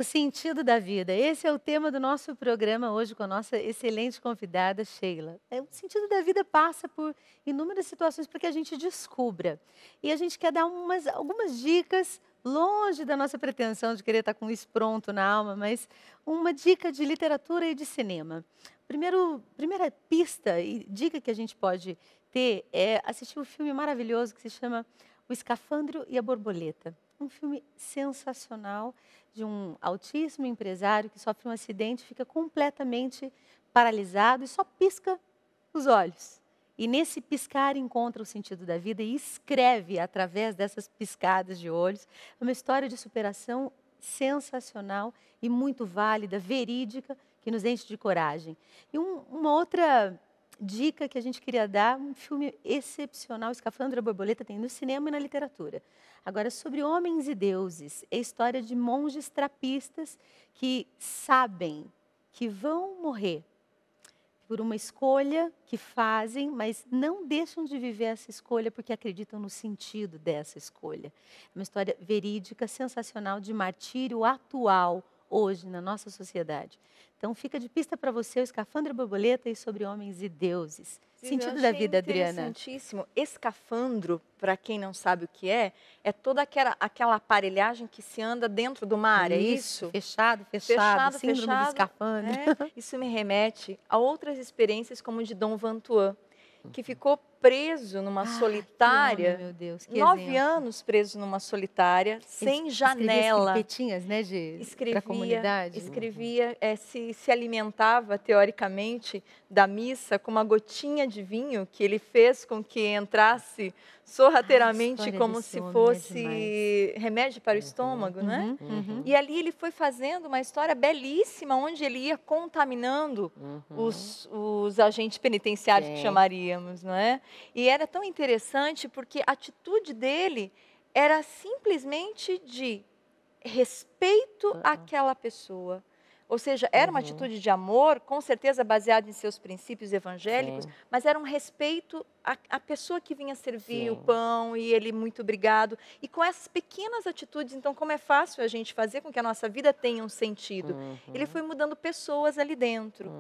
O sentido da vida. Esse é o tema do nosso programa hoje com a nossa excelente convidada, Sheila. O sentido da vida passa por inúmeras situações para que a gente descubra. E a gente quer dar algumas dicas, longe da nossa pretensão de querer estar com isso pronto na alma, mas uma dica de literatura e de cinema. Primeira pista e dica que a gente pode ter é assistir um filme maravilhoso que se chama O Escafandro e a Borboleta. Um filme sensacional de um altíssimo empresário que sofre um acidente, fica completamente paralisado e só pisca os olhos. E nesse piscar encontra o sentido da vida e escreve através dessas piscadas de olhos uma história de superação sensacional e muito válida, verídica, que nos enche de coragem. E uma outra dica que a gente queria dar, um filme excepcional, Escafandra Borboleta, tem no cinema e na literatura. Agora, sobre homens e deuses, é a história de monges trapistas que sabem que vão morrer por uma escolha que fazem, mas não deixam de viver essa escolha porque acreditam no sentido dessa escolha. É uma história verídica, sensacional, de martírio atual, hoje, na nossa sociedade. Então, fica de pista para você o Escafandra Borboleta e sobre homens e deuses. Inclusive, eu Sentido da achei vida, Adriana. interessantíssimo. Escafandro, para quem não sabe o que é toda aquela aparelhagem que se anda dentro do mar, é isso? Fechado, Fechado, síndrome do fechado. escafandro. Isso me remete a outras experiências como o de Dom Vantuan, que ficou preso numa Ah, que homem, solitária, meu Deus, que 9 exemplo. anos preso numa solitária, Ele sem escrevia as janela. tripetinhas, né, para a Escrevia, comunidade. escrevia, se alimentava, teoricamente, da missa com uma gotinha de vinho que ele fez com que entrasse A sorrateiramente história como desse se homem é demais. fosse remédio para o estômago, né? Uhum. E ali ele foi fazendo uma história belíssima, onde ele ia contaminando os agentes penitenciários, que Sim. chamaríamos, não é? E era tão interessante porque a atitude dele era simplesmente de respeito àquela pessoa. Ou seja, era uma atitude de amor, com certeza baseada em seus princípios evangélicos, Sim. mas era um respeito à pessoa que vinha servir o Sim. pão e ele muito obrigado. E com essas pequenas atitudes, então, como é fácil a gente fazer com que a nossa vida tenha um sentido. Ele foi mudando pessoas ali dentro.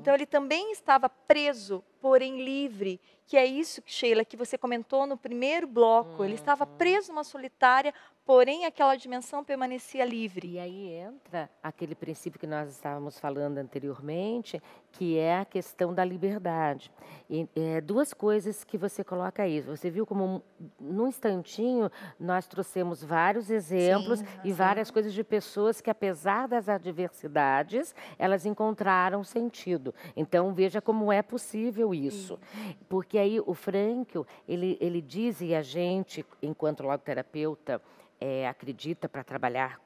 Então, ele também estava preso, porém livre, que é isso, Sheila, que você comentou no primeiro bloco. Ele estava preso numa solitária, porém aquela dimensão permanecia livre. E aí entra aquele princípio que nós estávamos falando anteriormente, que é a questão da liberdade. E, duas coisas que você coloca aí. Você viu como, num instantinho, nós trouxemos vários exemplos e várias coisas de pessoas que, apesar das adversidades, elas encontraram sentido. Então, veja como é possível isso. Porque aí o Frankl, ele diz, e a gente, enquanto logoterapeuta, acredita para trabalhar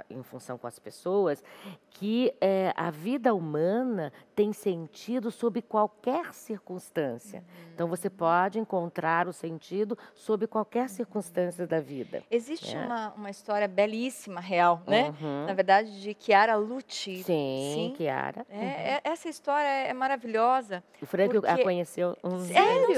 em função com as pessoas, que a vida humana tem sentido sob qualquer circunstância. Então, você pode encontrar o sentido sob qualquer circunstância da vida. Existe uma história belíssima, real, né? Na verdade, de Chiara Lucci. Sim, Chiara. Essa história é maravilhosa. O Frankl a porque- conheceu. Não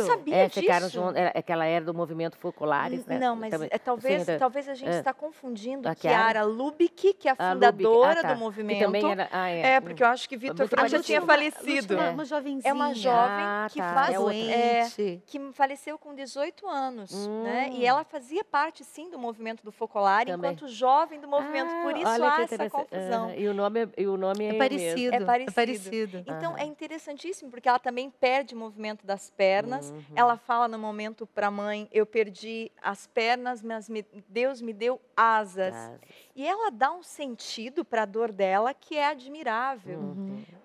sabia Ficaram disso. juntos, que ela era do movimento Focolares, né? Não, mas Também- talvez, sim, talvez a gente está confundindo A Chiara Chiara? Lubick, que é a A Lubick, fundadora tá. do movimento. Que também era, Porque eu acho que Vitor Muito Franco já parecido. tinha falecido. Uma jovenzinha. É uma jovem que tá. faz É outra. doente. que faleceu com 18 anos, né? E ela fazia parte, sim, do movimento do Focolare, Também. enquanto jovem do movimento. Por isso Olha que há essa interessante. confusão. E o nome É o parecido. mesmo. É É parecido. Então, é interessantíssimo, porque ela também perde o movimento das pernas. Ela fala no momento para a mãe, eu perdi as pernas, mas Deus me deu asas. E ela dá um sentido para a dor dela que é admirável.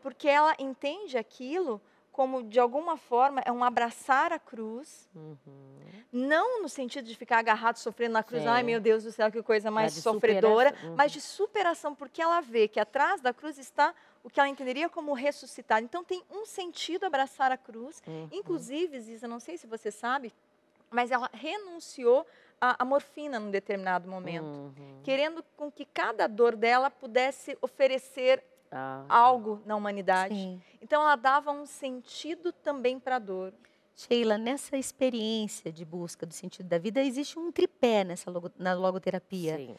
Porque ela entende aquilo como, de alguma forma, é um abraçar a cruz, não no sentido de ficar agarrado, sofrendo na cruz, Sim. ai meu Deus do céu, que coisa mais Mas de sofredora, superação. mas de superação, porque ela vê que atrás da cruz está o que ela entenderia como ressuscitar. Então tem um sentido abraçar a cruz, inclusive, Ziza, não sei se você sabe, mas ela renunciou à morfina num determinado momento, querendo com que cada dor dela pudesse oferecer algo na humanidade. Sim. Então ela dava um sentido também para a dor. Sheila, nessa experiência de busca do sentido da vida, existe um tripé na logoterapia. Sim.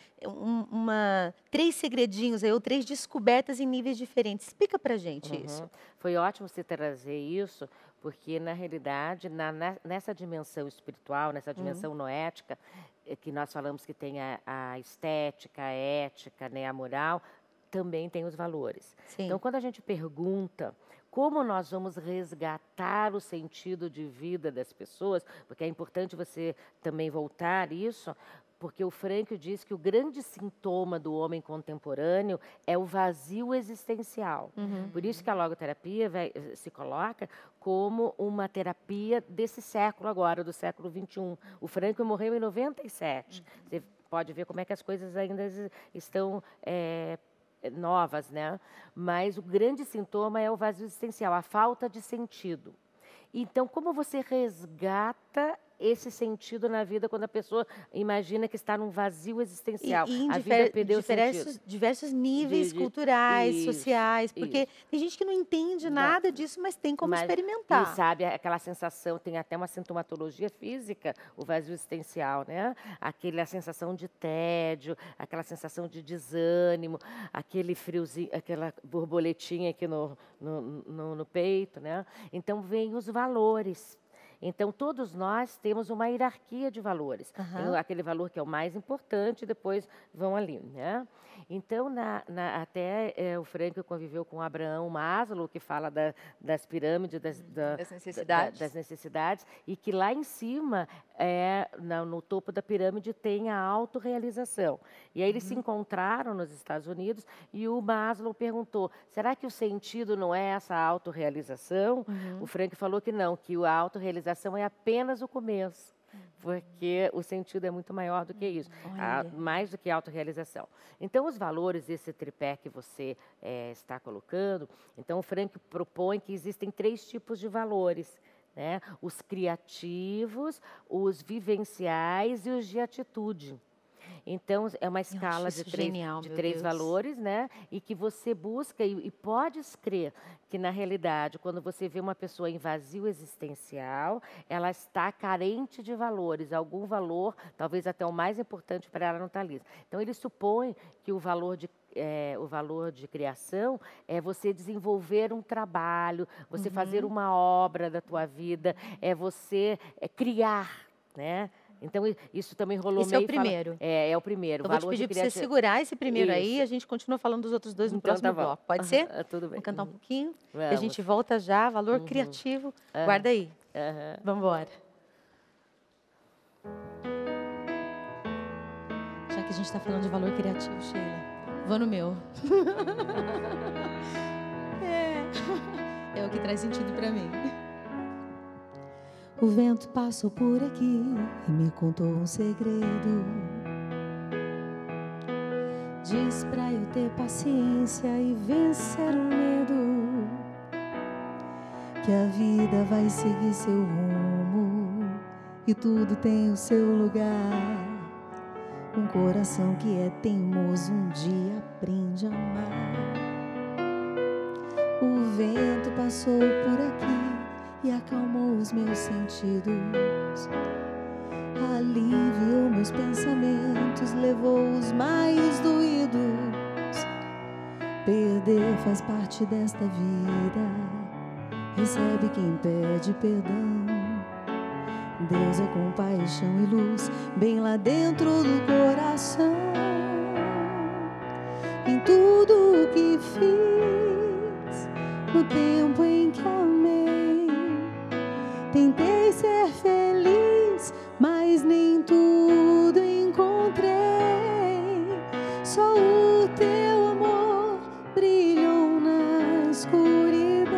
3 segredinhos, ou 3 descobertas em níveis diferentes. Explica pra gente isso. Foi ótimo você trazer isso, porque na realidade, nessa dimensão espiritual, nessa dimensão noética, que nós falamos que tem a estética, a ética, né, a moral, também tem os valores. Sim. Então, quando a gente pergunta como nós vamos resgatar o sentido de vida das pessoas, porque é importante você também voltar isso, porque o Frankl diz que o grande sintoma do homem contemporâneo é o vazio existencial. Por isso que a logoterapia se coloca como uma terapia desse século agora, do século XXI. O Frankl morreu em 97. Você pode ver como é que as coisas ainda estão novas, né? Mas o grande sintoma é o vazio existencial, a falta de sentido. Então, como você resgata esse sentido na vida quando a pessoa imagina que está num vazio existencial? E em a vida perdeu o sentido. diversos níveis culturais, sociais, porque tem gente que não entende nada disso, mas tem como experimentar. E sabe, aquela sensação, tem até uma sintomatologia física, o vazio existencial, né? Aquela sensação de tédio, aquela sensação de desânimo, aquele friozinho, aquela borboletinha aqui no peito, né? Então, vem os valores. Então, todos nós temos uma hierarquia de valores. Tem aquele valor que é o mais importante, depois vão ali, né? Então, até o Frankl conviveu com Abraham Maslow, que fala das pirâmides, das necessidades, e que lá em cima, no topo da pirâmide, tem a autorrealização. E aí eles se encontraram nos Estados Unidos e o Maslow perguntou, será que o sentido não é essa autorrealização? O Frankl falou que não, que a autorrealização é apenas o começo. Porque o sentido é muito maior do que isso, mais do que a autorrealização. Então, os valores desse tripé que você está colocando, então o Frankl propõe que existem 3 tipos de valores, né? Os criativos, os vivenciais e os de atitude. Então, é uma escala de 3 valores, né? E que você busca e pode crer que, na realidade, quando você vê uma pessoa em vazio existencial, ela está carente de valores. Algum valor, talvez até o mais importante para ela, não está ali. Então, ele supõe que o valor de criação é você desenvolver um trabalho, você fazer uma obra da tua vida, é você criar, né? Então, isso também rolou meio... Esse é o primeiro. É o primeiro. Eu vou te pedir para você segurar esse primeiro aí, a gente continua falando dos outros 2 no próximo bloco. Pode ser? Tudo bem. Vamos cantar um pouquinho, e a gente volta já. Valor criativo. Guarda aí. Vamos embora. Já que a gente está falando de valor criativo, Sheila, vou no meu. É o que traz sentido para mim. O vento passou por aqui e me contou um segredo. Diz pra eu ter paciência e vencer o medo, que a vida vai seguir seu rumo e tudo tem o seu lugar. Um coração que é teimoso um dia aprende a amar. O vento passou por aqui e acalmou os meus sentidos, aliviou meus pensamentos, levou os mais doídos. Perder faz parte desta vida, recebe quem pede perdão. Deus é compaixão e luz, bem lá dentro do coração. Em tudo o que fiz, no tempo em que amei, tentei ser feliz, mas nem tudo encontrei. Só o teu amor brilhou na escuridão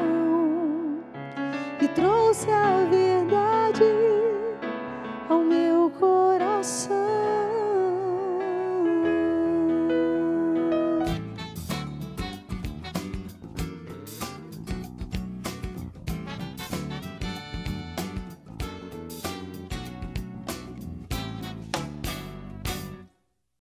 e trouxe a